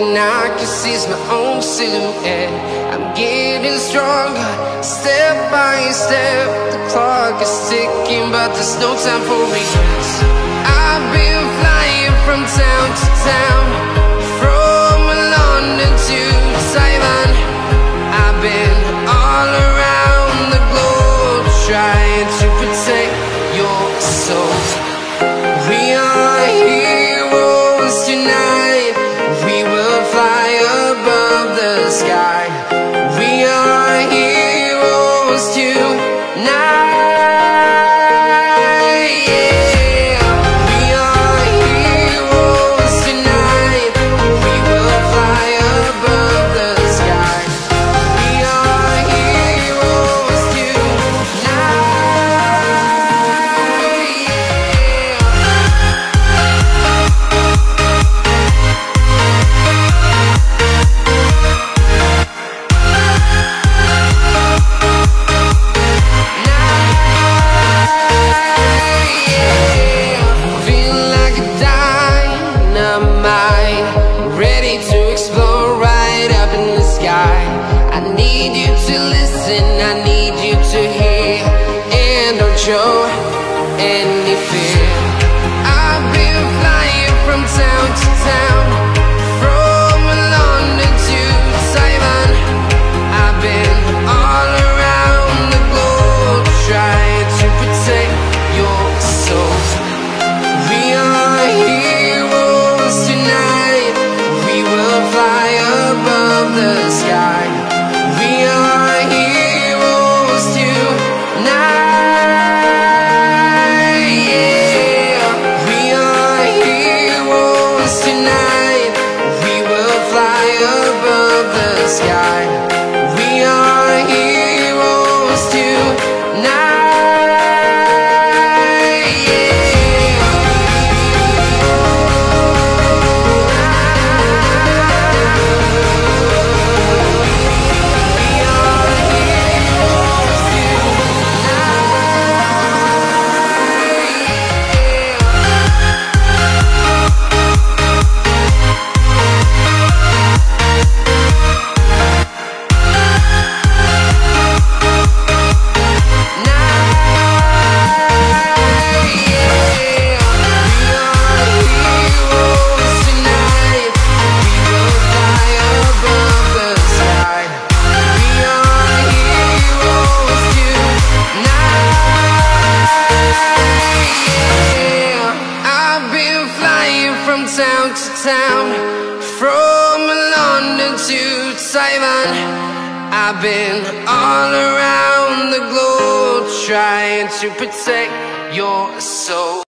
and I can seize my own silhouette. I'm getting stronger, step by step. The clock is ticking, but there's no time for regrets. I've been flying from town to town, from London to Taiwan. I've been all around the globe, trying to protect your soul. We are heroes tonight. We will fly above the sky. We are heroes tonight. I need you to listen, I need you to hear, and don't show any fear. I've been flying from town to town, from London to Taiwan. I've been all around the globe, trying to protect your soul. We are heroes tonight. We will fly above the sky. We are heroes tonight, yeah. We are heroes tonight. We will fly above the sky. We are heroes tonight, yeah. Town to town, from London to Taiwan. I've been all around the globe, trying to protect your soul.